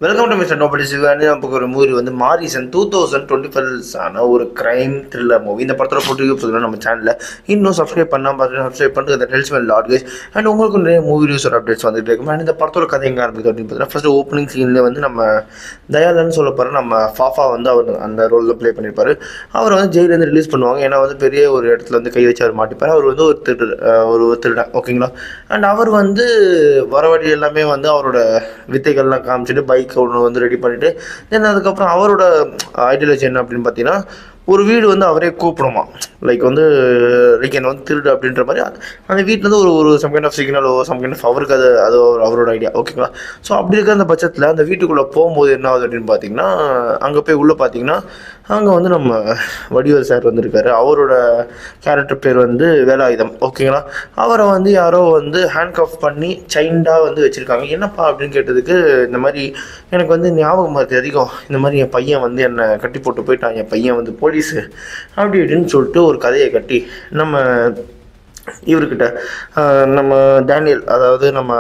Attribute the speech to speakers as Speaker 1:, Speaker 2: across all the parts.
Speaker 1: Welcome to mister nobody Shivani. நமக்கு ஒரு movie வந்து மாரிசன் 2025 ஆன ஒரு கிரைம் த்ரில்லர் மூவி. இந்த படத்தோட போட்டு நம்ம சேனலில் இன்னும் சப்ஸ்கிரைப் பண்ணால் பார்த்து சப்ஸ்கிரைப் பண்ணிட்டு அந்த ஹெல்ஸ்மெல் லாட் கைஸ் அண்ட் உங்களுக்கு நிறைய மூவி நியூஸ் ஒரு அப்டேட்ஸ் வந்துட்டு இருக்கும். அண்ட் இந்த படத்தோட கதை எங்கே ஆரம்பிக்குது அப்படின்னு பார்த்தீங்கன்னா, ஃபர்ஸ்ட் ஓப்பனிங் சீனில் வந்து நம்ம தயாலன்னு சொல்ல போகிற நம்ம ஃபாஃபா வந்து அவர் அந்த ரோலில் ப்ளே பண்ணியிருப்பார். அவர் வந்து ஜெயிலேருந்து ரிலீஸ் பண்ணுவாங்க. ஏன்னா வந்து பெரிய ஒரு இடத்துல வந்து கை வச்சு அவர் மாட்டிப்பார். அவர் வந்து ஒரு திருடன் ஓகேங்களா. அண்ட் அவர் வந்து வர வழி எல்லாமே வந்து அவரோட வித்தைகள்லாம் காமிச்சிட்டு பைக் ஒன்று வந்து ரெடி பண்ணிவிட்டு தென் அதுக்கப்புறம் அவரோட ஐடியாலஜி என்ன அப்படின்னு பார்த்தீங்கன்னா, ஒரு வீடு வந்து அவரே கூப்பிடுமா, லைக் வந்து ரிகன் வந்து திருடு அப்படின்ற மாதிரி அந்த வீட்டிலேருந்து ஒரு சம் கைண்ட் ஆஃப் சிக்னலோ சம் கைண்ட் ஆஃப் அவருக்கு அது அவரோட ஐடியா ஓகேங்களா. ஸோ அப்படி இருக்கிற அந்த பட்சத்தில் அந்த வீட்டுக்குள்ளே போகும்போது என்ன ஆகுது அப்படின்னு பார்த்தீங்கன்னா, அங்கே போய் உள்ளே பார்த்தீங்கன்னா அங்கே வந்து நம்ம வடிவேல் சார் வந்திருக்காரு. அவரோட கேரக்டர் பேர் வந்து வேலாயுதம் ஓகேங்களா. அவரை வந்து யாரோ வந்து ஹேண்ட் கஃப் பண்ணி சைல்டாக வந்து வச்சுருக்காங்க. என்னப்பா அப்படின்னு கேட்டதுக்கு, இந்த மாதிரி எனக்கு வந்து ஞாபகம் மாதிரி அதிகம், இந்த மாதிரி என் பையன் வந்து என்னை கட்டி போட்டு போயிட்டான், என் பையன் வந்து போலீஸு அப்படி இப்படின்னு சொல்லிட்டு ஒரு கதையை கட்டி நம்ம இவர்கிட்ட நம்ம டேனியல், அதாவது நம்ம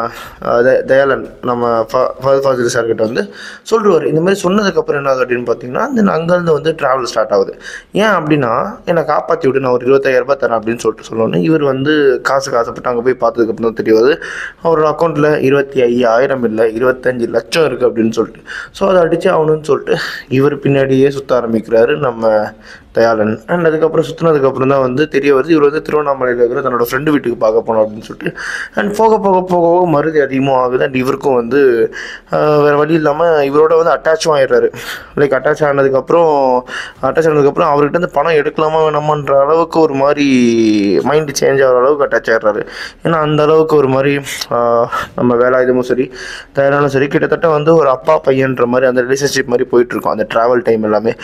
Speaker 1: தயாலன், நம்ம ஃபாசில் சார்கிட்ட வந்து சொல்லிடுவார். இந்த மாதிரி சொன்னதுக்கப்புறம் என்ன ஆகுது அப்படின்னு பார்த்தீங்கன்னா, அங்கேருந்து வந்து ட்ராவல் ஸ்டார்ட் ஆகுது. ஏன் அப்படின்னா, என்னை காப்பாற்றி விட்டு நான் ஒரு 25,000 தரேன் அப்படின்னு சொல்லிட்டு சொல்லணும். இவர் வந்து காசுக்கு ஆசைப்பட்டு அங்கே போய் பார்த்ததுக்கப்புறம் தான் தெரியாது அவரோட அக்கௌண்ட்டில் 25,000 இல்லை 25 லட்சம் இருக்குது அப்படின்னு சொல்லிட்டு. ஸோ அதை அடித்து ஆகணும்னு சொல்லிட்டு இவர் பின்னாடியே சுற்ற ஆரம்பிக்கிறாரு நம்ம தயாலன். அண்ட் அதுக்கப்புறம் சுற்றினதுக்கப்புறம் தான் வந்து தெரிய வருது இவர் வந்து திருவண்ணாமலையில் இருக்கிற தன்னோட ஃப்ரெண்டு வீட்டுக்கு பார்க்க போனோம் அப்படின்னு சொல்லிட்டு. அண்ட் போக போக போக போக மருதி அதிகமாக ஆகுது. அண்ட் இவருக்கும் வந்து வேறு வழி இல்லாமல் இவரோட வந்து அட்டாச்சும் ஆகிடுறாரு. லைக் அட்டாச் ஆனதுக்கப்புறம் அவர்கிட்ட இந்த பணம் எடுக்கலாமா வேணாமான்ற அளவுக்கு ஒரு மாதிரி மைண்டு சேஞ்ச் ஆகிற அளவுக்கு அட்டாச் ஆகிடுறாரு. ஏன்னா அந்த அளவுக்கு ஒரு மாதிரி நம்ம வேலாயுதமும் சரி தயாலும் சரி கிட்டத்தட்ட வந்து ஒரு அப்பா பையன்ற மாதிரி அந்த ரிலேஷன்ஷிப் மாதிரி போயிட்டுருக்கோம் அந்த ட்ராவல் டைம் எல்லாமே.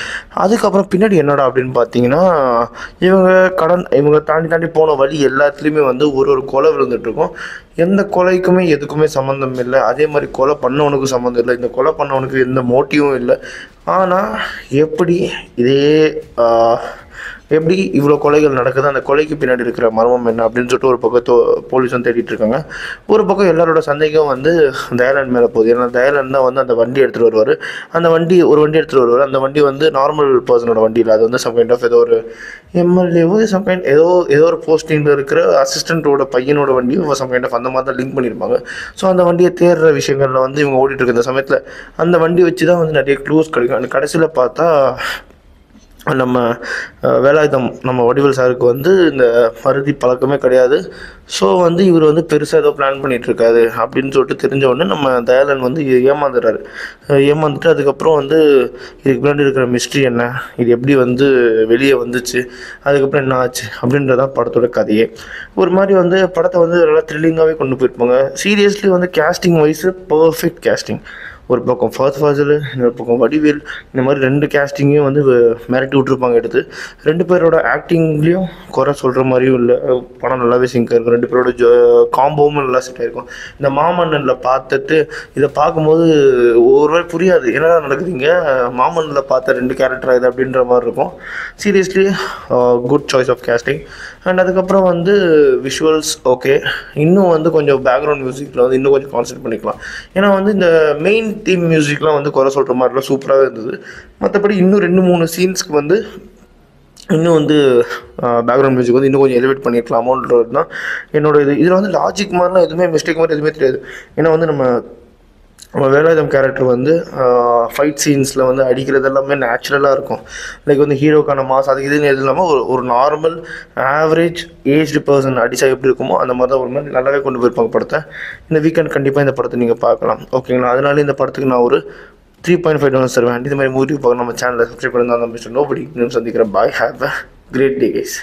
Speaker 1: அதுக்கப்புறம் பின்னாடி என்னடா அப்படின்னு பார்த்தீங்கன்னா, இவங்க தாண்டி போன வழி எல்லாத்துலேயுமே வந்து ஒரு கொலை விழுந்துட்டுருக்கும். எந்த கொலைக்குமே எதுக்குமே சம்மந்தம் இல்லை. அதே மாதிரி கொலை பண்ணவனுக்கும் சம்மந்தம் இல்லை. இந்த கொலை பண்ணவனுக்கு எந்த மோட்டிவும் இல்லை. ஆனால் எப்படி இவ்வளோ கொலைகள் நடக்குது, அந்த கொலைக்கு பின்னாடி இருக்கிற மர்மம் என்ன அப்படின்னு சொல்லிட்டு ஒரு பக்கம் போலீஸ் வந்து தேடிட்டு இருக்காங்க. ஒரு பக்கம் எல்லாரோட சந்தேகம் வந்து தயாலன் மேலே போகுது. ஏன்னா தயாலன் தான் வந்து அந்த வண்டி எடுத்துகிட்டு வருவார். ஒரு வண்டி எடுத்துகிட்டு வருவார். அந்த வண்டி வந்து நார்மல் பர்சனோட வண்டி இல்லை. அது வந்து சம் கைண்ட் ஆஃப் ஏதோ ஒரு எம்எல்ஏவோ சம் கைண்ட் ஏதோ ஒரு போஸ்டிங்கில் இருக்கிற அசிஸ்டண்ட்டோட பையனோட வண்டியும் சம் கைண்ட் ஆஃப் அந்த மாதிரி தான் லிங்க் பண்ணியிருப்பாங்க. ஸோ அந்த வண்டியை தேடுற விஷயங்களில் வந்து இவங்க ஓடிட்டு இருக்க இந்த சமயத்தில் அந்த வண்டி வச்சு தான் வந்து நிறைய க்ளூஸ் கிடைக்கும். அந்த கடைசியில் பார்த்தா நம்ம வேலாயுதம் நம்ம வடிவேல் சாருக்கு வந்து இந்த மருதி பழக்கமே கிடையாது. ஸோ வந்து இவர் வந்து பெருசாக ஏதோ பிளான் பண்ணிகிட்ருக்காரு அப்படின்னு சொல்லிட்டு தெரிஞ்ச உடனே நம்ம தயாலன் வந்து ஏமாந்துட்டு அதுக்கப்புறம் வந்து இதுக்கு பின்னாடி இருக்கிற மிஸ்ட்ரி என்ன, இது எப்படி வந்து வெளியே வந்துச்சு, அதுக்கப்புறம் என்ன ஆச்சு அப்படின்றதான் படத்தோட கதையே. ஒரு மாதிரி வந்து படத்தை வந்து நல்லா த்ரில்லிங்காகவே கொண்டு போயிருப்பாங்க. சீரியஸ்லி வந்து கேஸ்டிங் வைஸு பர்ஃபெக்ட் கேஸ்டிங். ஒரு பக்கம் ஃபாசில், இன்னொரு பக்கம் வடிவேல், இந்த மாதிரி 2 கேஸ்டிங்கையும் வந்து மிரட்டி விட்ருப்பாங்க எடுத்து. 2 பேரோட ஆக்டிங்லேயும் குறை சொல்கிற மாதிரியும் இல்லை. படம் நல்லாவே சிங்காக இருக்கும். 2 பேரோட காம்போவும் நல்லா செட் ஆகிருக்கும். இந்த மாமன்னனில் பார்த்துட்டு இதை பார்க்கும்போது ஒருவேளை புரியாது என்னடா நடக்குதுங்க, மாமன்னனில் பார்த்த 2 கேரக்டர் ஆகுது அப்படின்ற மாதிரி இருக்கும். Seriously good choice of casting. And அதுக்கப்புறம் வந்து விஷுவல்ஸ் ஓகே. இன்னும் வந்து கொஞ்சம் பேக்ரவுண்ட் மியூசிக்கில் வந்து இன்னும் கொஞ்சம் கான்சன்ட்ரேட் பண்ணிக்கலாம். ஏன்னா வந்து இந்த மெயின் தீம் மியூசிக்லாம் வந்து குறை சொல்கிற மாதிரிலாம் சூப்பராகவே இருந்தது. மற்றபடி இன்னும் 2-3 சீன்ஸ்க்கு வந்து இன்னும் வந்து பேக்ரவுண்ட் மியூசிக் வந்து இன்னும் கொஞ்சம் எலிவேட் பண்ணியிருக்கலாமோன்றது தான் என்னோட இதில் வந்து லாஜிக் மாதிரிலாம் எதுவுமே மிஸ்டேக் மாதிரி எதுவுமே தெரியாது. ஏன்னா வந்து நம்ம வேலாயுதம் கேரக்டர் வந்து ஃபைட் சீன்ஸில் வந்து அடிக்கிறது எல்லாமே நேச்சுரலாக இருக்கும். லைக் வந்து ஹீரோக்கான மாஸ் அது இதுன்னு எது இல்லாமல் ஒரு நார்மல் ஆவரேஜ் ஏஜ்டு பர்சன் அடித்தா எப்படி இருக்குமோ அந்த மாதிரி தான் ஒரு மாதிரி நல்லாவே கொண்டு போயிருப்பாங்க படத்தை. இந்த வீக்கெண்ட் கண்டிப்பாக இந்த படத்தை நீங்கள் பார்க்கலாம் ஓகேங்களா. அதனால இந்த படத்துக்கு நான் ஒரு 3.5 தருவேன். இந்த மாதிரி மூவி பார்க்க நம்ம சேனலில் சப்ஸ்கிரைப் பண்ணி தான் மிஸ்டர் நோபடி சந்திக்கிறேன். Bye, have a great day guys.